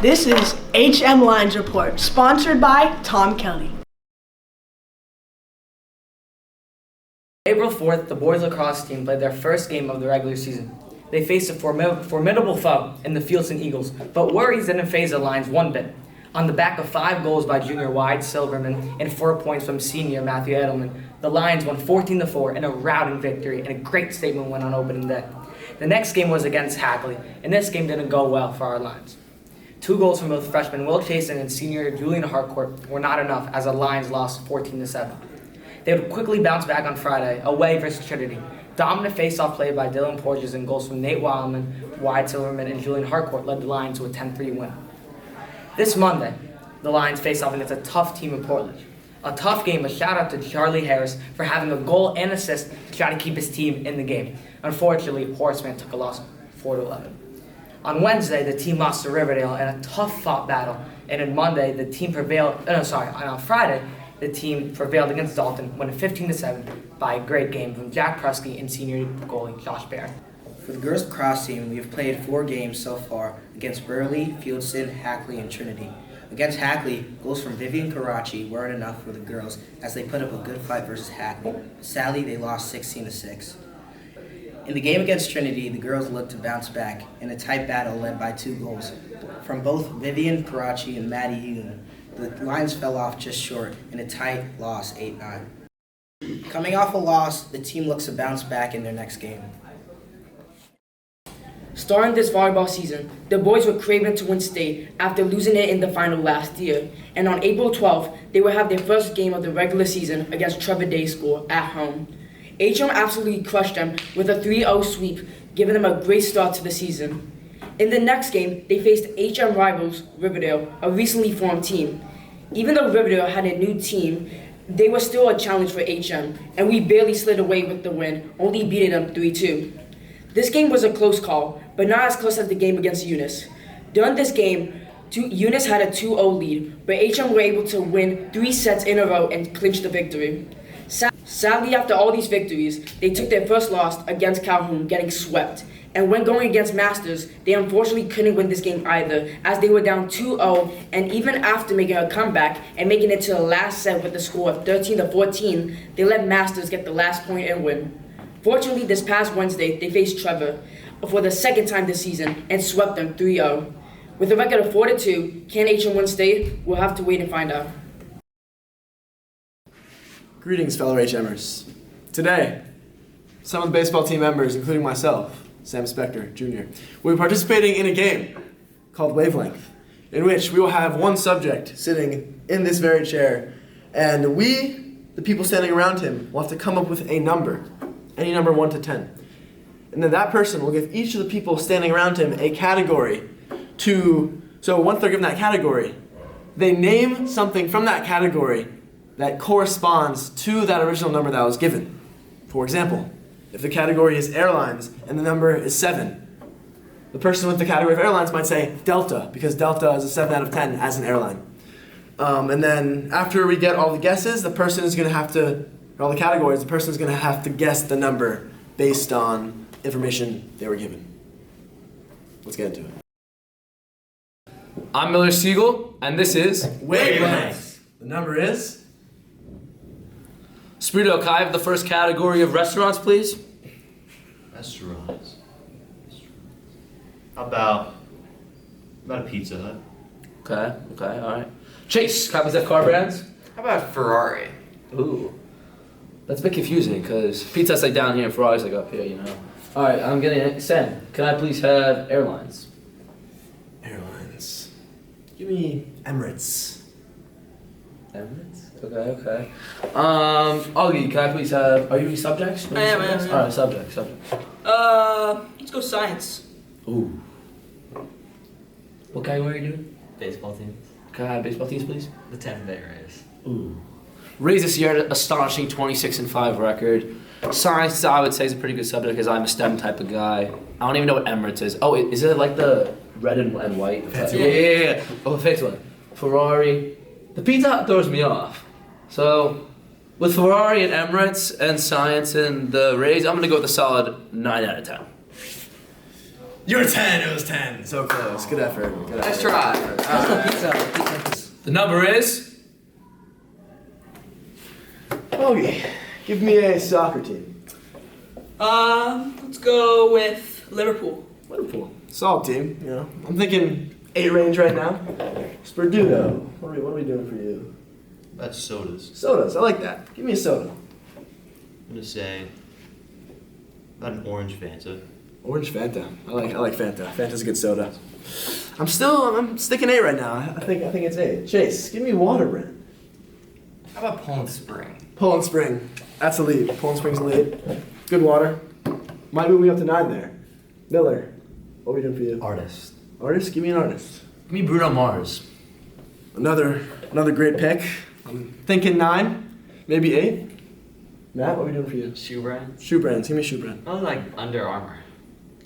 This is HM Lines Report, sponsored by Tom Kelly. April 4th, the boys lacrosse team played their first game of the regular season. They faced a formidable foe in the Fieldson Eagles, but worries didn't faze the Lions one bit. On the back of 5 goals by junior Wyatt Silverman and 4 points from senior Matthew Edelman, the Lions won 14-4 in a routing victory and a great statement win on opening day. The next game was against Hackley, and this game didn't go well for our Lions. 2 goals from both freshmen Will Chasen and senior Julian Harcourt were not enough as the Lions lost 14-7. They would quickly bounce back on Friday, away versus Trinity. Dominant face-off play by Dylan Porges and goals from Nate Wildman, Wyatt Silverman, and Julian Harcourt led the Lions to a 10-3 win. This Monday, the Lions face off against a tough team in Portland. A tough game, a shout out to Charlie Harris for having a goal and assist to try to keep his team in the game. Unfortunately, Horseman took a loss 4-11. On Wednesday, the team lost to Riverdale in a tough fought battle, and on Monday, the team prevailed. On Friday, the team prevailed against Dalton, winning 15-7 by a great game from Jack Prusky and senior goalie Josh Barron. For the girls lacrosse team, we have played 4 games so far against Burley, Fieldson, Hackley, and Trinity. Against Hackley, goals from Vivian Karachi weren't enough for the girls as they put up a good fight versus Hackley. Sadly, they lost 16-6. In the game against Trinity, the girls looked to bounce back in a tight battle led by 2 goals from both Vivian Karachi and Maddie Egan. The Lions fell off just short in a tight loss 8-9. Coming off a loss, the team looks to bounce back in their next game. Starting this volleyball season, the boys were craving to win state after losing it in the final last year. And on April 12th, they will have their first game of the regular season against Trevor Day School at home. HM absolutely crushed them with a 3-0 sweep, giving them a great start to the season. In the next game, they faced HM rivals Riverdale, a recently formed team. Even though Riverdale had a new team, they were still a challenge for HM, and we barely slid away with the win, only beating them 3-2. This game was a close call, but not as close as the game against Eunice. During this game, Eunice had a 2-0 lead, but HM were able to win 3 sets in a row and clinch the victory. Sadly, after all these victories, they took their first loss against Calhoun, getting swept. And when going against Masters, they unfortunately couldn't win this game either, as they were down 2-0, and even after making a comeback and making it to the last set with a score of 13-14, they let Masters get the last point and win. Fortunately, this past Wednesday, they faced Trevor for the second time this season and swept them 3-0. With a record of 4-2, can HM win state? We'll have to wait and find out. Greetings, fellow HMers. Today, some of the baseball team members, including myself, Sam Spector, Jr., will be participating in a game called Wavelength, in which we will have one subject sitting in this very chair, and we, the people standing around him, will have to come up with a number, any number 1 to 10. And then that person will give each of the people standing around him a category so once they're given that category, they name something from that category that corresponds to that original number that was given. For example, if the category is airlines and the number is 7, the person with the category of airlines might say Delta, because Delta is a 7 out of 10 as an airline. And then after we get all the guesses, the person is going to have to, all the categories, the person is going to have to guess the number based on information they were given. Let's get into it. I'm Miller Siegel, and this is Wavelength. The number is? Spirito, can I have the first category of restaurants, please? Restaurants. How about a Pizza Hut? Okay, all right. Chase, can I have the car brands? How about Ferrari? Ooh, that's a bit confusing because pizza's like down here and Ferrari's like up here, you know. All right, I'm getting it. Sam, can I please have airlines? Airlines. Give me Emirates. Emirates? Okay. Augie, can I please have, are you any subjects? I am. All right, subjects. Let's go science. Ooh. What category are you doing? Baseball teams. Can I have baseball teams, please? The Tampa Bay Rays. Ooh. Rays this year had an astonishing 26-5 record. Science, I would say, is a pretty good subject because I'm a STEM type of guy. I don't even know what Emirates is. Oh, is it like the red and white? Yeah. Oh, the fixed one. Ferrari. The Pizza Hut throws me off. So, with Ferrari and Emirates and Science and the Rays, I'm going to go with a solid 9 out of 10. You're 10. It was 10. So close. Good effort. Good effort. Nice try. The number is Bogey, give me a soccer team. Let's go with Liverpool. Liverpool. Solid team, you know. I'm thinking 8 range right now. Sperduno. What are we doing for you? That's sodas. Sodas. I like that. Give me a soda. I'm gonna say about an orange Fanta. Orange Fanta. I like Fanta. Fanta's a good soda. I'm sticking 8 right now. I think it's 8. Chase, give me water brand. How about Poland Spring? Poland Spring. That's a lead. Poland Spring's a lead. Good water. Might move me up to 9 there. Miller, what are we doing for you? Artist. Artist? Give me an artist. give me Bruno Mars. Another great pick. I'm thinking 9, maybe 8. Matt, what are we doing for you? Shoe brand? Shoe brands. Give me shoe brand. I like Under Armour.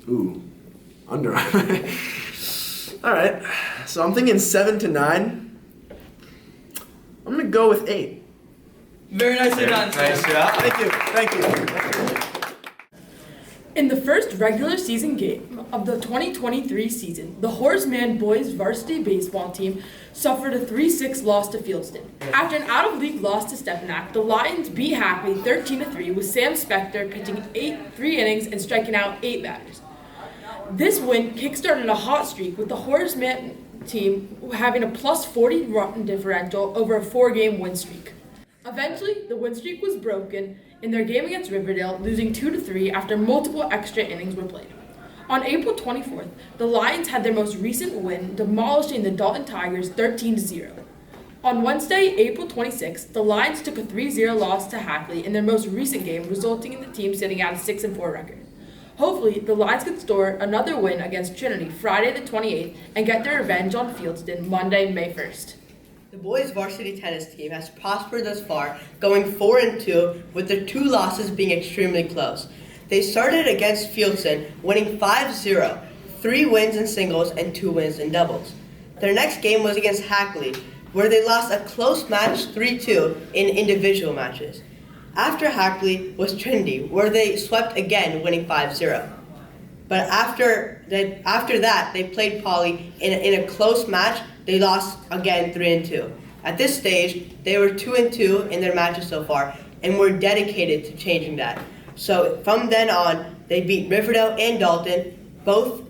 Ooh, Under Armour. All right, so I'm thinking 7 to 9. I'm gonna go with 8. Very nicely done, Sam. Nice job. Thank you. In the first regular season game of the 2023 season, the Horseman boys varsity baseball team suffered a 3-6 loss to Fieldston. After an out-of-league loss to Stepinac, the Lions beat Hackley 13-3 with Sam Spector pitching 3 innings and striking out 8 batters. This win kickstarted a hot streak with the Horseman team having a plus 40 run differential over a 4-game win streak. Eventually, the win streak was broken in their game against Riverdale, losing 2-3 after multiple extra innings were played. On April 24th, the Lions had their most recent win, demolishing the Dalton Tigers 13-0. On Wednesday, April 26th, the Lions took a 3-0 loss to Hackley in their most recent game, resulting in the team sitting at a 6-4 record. Hopefully, the Lions can store another win against Trinity Friday the 28th and get their revenge on Fieldston Monday, May 1st. The boys' varsity tennis team has prospered thus far, going 4-2, with their 2 losses being extremely close. They started against Fieldston, winning 5-0, 3 wins in singles and 2 wins in doubles. Their next game was against Hackley, where they lost a close match 3-2 in individual matches. After Hackley was Trinity, where they swept again, winning 5-0. But after that, they played Poly in a close match. They lost again 3-2. At this stage, they were 2-2 in their matches so far, and were dedicated to changing that. So from then on, they beat Riverdale and Dalton, both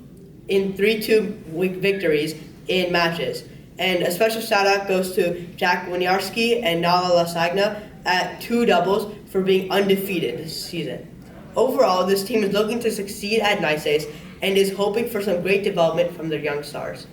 in 3-2 victories in matches. And a special shout out goes to Jack Winiarski and Nala Lasagna at 2 doubles for being undefeated this season. Overall, this team is looking to succeed at Nice Ace and is hoping for some great development from their young stars.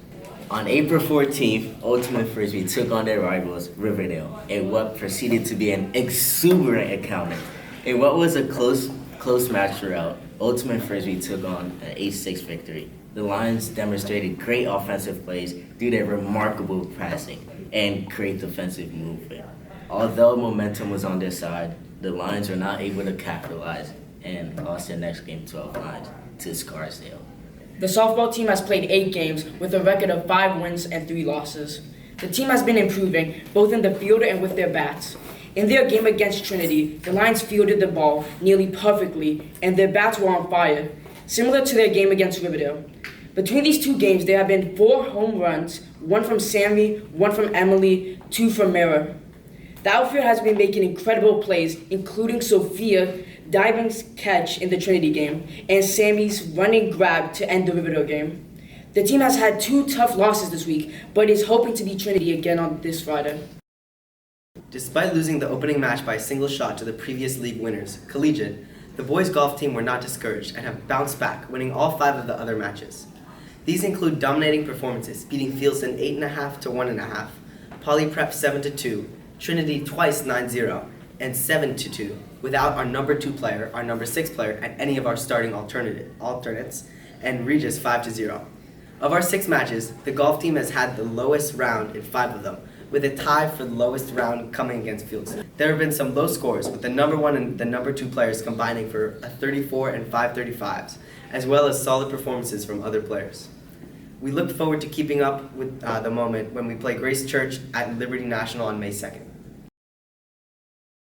On April 14th, Ultimate Frisbee took on their rivals, Riverdale, in what proceeded to be an exuberant encounter. In what was a close match throughout, Ultimate Frisbee took on an 8-6 victory. The Lions demonstrated great offensive plays due to their remarkable passing and great defensive movement. Although momentum was on their side, the Lions were not able to capitalize and lost their next game 12-9 to Scarsdale. The softball team has played 8 games with a record of 5 wins and 3 losses. The team has been improving, both in the field and with their bats. In their game against Trinity, the Lions fielded the ball nearly perfectly, and their bats were on fire, similar to their game against Riverdale. Between these 2 games, there have been 4 home runs, 1 from Sammy, 1 from Emily, 2 from Mira. The outfield has been making incredible plays, including Sophia diving catch in the Trinity game, and Sammy's running grab to end the Riverdale game. The team has had 2 tough losses this week, but is hoping to beat Trinity again on this Friday. Despite losing the opening match by a single shot to the previous league winners, Collegiate, the boys' golf team were not discouraged and have bounced back, winning all 5 of the other matches. These include dominating performances, beating Fieldston 8.5 to 1.5, Poly Prep 7-2, Trinity twice 9-0, and 7-2, without our number 2 player, our number 6 player, and any of our starting alternates, and Regis 5-0. Of our 6 matches, the golf team has had the lowest round in 5 of them, with a tie for the lowest round coming against Fieldston. There have been some low scores, with the number 1 and the number 2 players combining for a 34 and 5 35s, as well as solid performances from other players. We look forward to keeping up with the moment when we play Grace Church at Liberty National on May 2nd.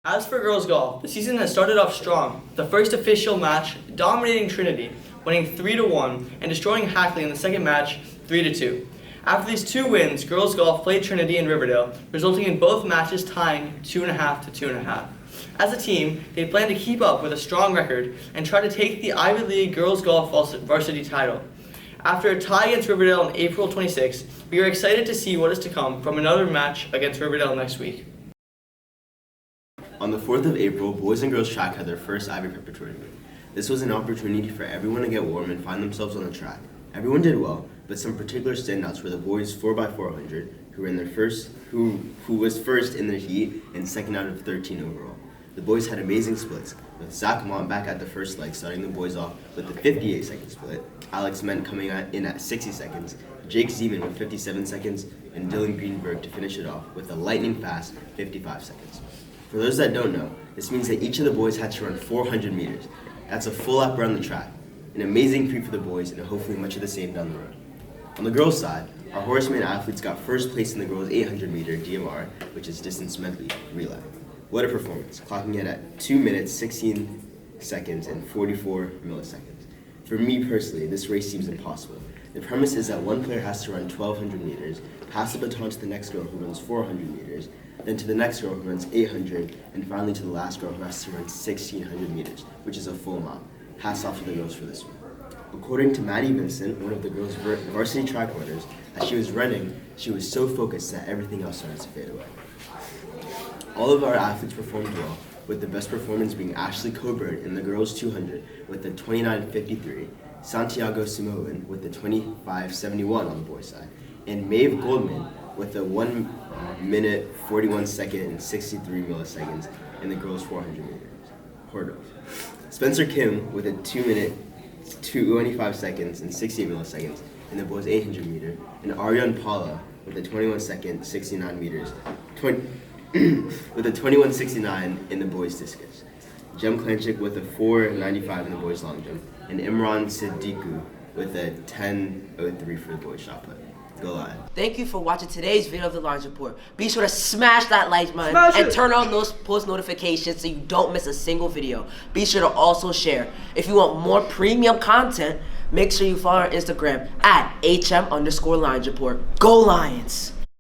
As for girls golf, the season has started off strong. The first official match, dominating Trinity, winning 3-1 and destroying Hackley in the second match 3-2. After these 2 wins, girls golf played Trinity and Riverdale, resulting in both matches tying 2.5 to 2.5. As a team, they plan to keep up with a strong record and try to take the Ivy League girls golf varsity title. After a tie against Riverdale on April 26, we are excited to see what is to come from another match against Riverdale next week. On the 4th of April, boys and girls track had their first Ivy Prep tournament. This was an opportunity for everyone to get warm and find themselves on the track. Everyone did well, but some particular standouts were the boys 4x400, who was first in their heat and second out of 13 overall. The boys had amazing splits, with Zach Mont back at the first leg starting the boys off with the 58-second split, Alex Ment coming in at 60 seconds, Jake Zeman with 57 seconds, and Dylan Greenberg to finish it off with a lightning-fast 55 seconds. For those that don't know, this means that each of the boys had to run 400 meters. That's a full lap around the track. An amazing feat for the boys, and hopefully much of the same down the road. On the girls' side, our horseman athletes got first place in the girls' 800-meter DMR, which is distance medley relay. What a performance, clocking it at 2 minutes, 16 seconds, and 44 milliseconds. For me personally, this race seems impossible. The premise is that one player has to run 1,200 meters, pass the baton to the next girl who runs 400 meters, then to the next girl who runs 800, and finally to the last girl who has to run 1,600 meters, which is a full mile. Hats off to the girls for this one. According to Maddie Vincent, one of the girls' varsity track runners, as she was running, she was so focused that everything else started to fade away. All of our athletes performed well, with the best performance being Ashley Coburn in the girls 200 with the 29.53, Santiago Simoen with the 25.71 on the boys' side, and Maeve Goldman with the 1 minute 41 second and 63 milliseconds in the girls 400 meters hurdles. Spencer Kim with a 2 minute 25 seconds and 68 milliseconds in the boys 800 meter, and Aryan Paula with a 21 second 69 meters with a 21.69 in the boys discus. Jem Klanchik with a 4.95 in the boys long jump, and Imran Siddiqui with a 10.03 for the boys shot put. Go Lions. Thank you for watching today's video of the Lions Report. Be sure to smash that like button and turn on those post notifications so you don't miss a single video. Be sure to also share. If you want more premium content, make sure you follow our Instagram at @HM_Lions Report. Go Lions!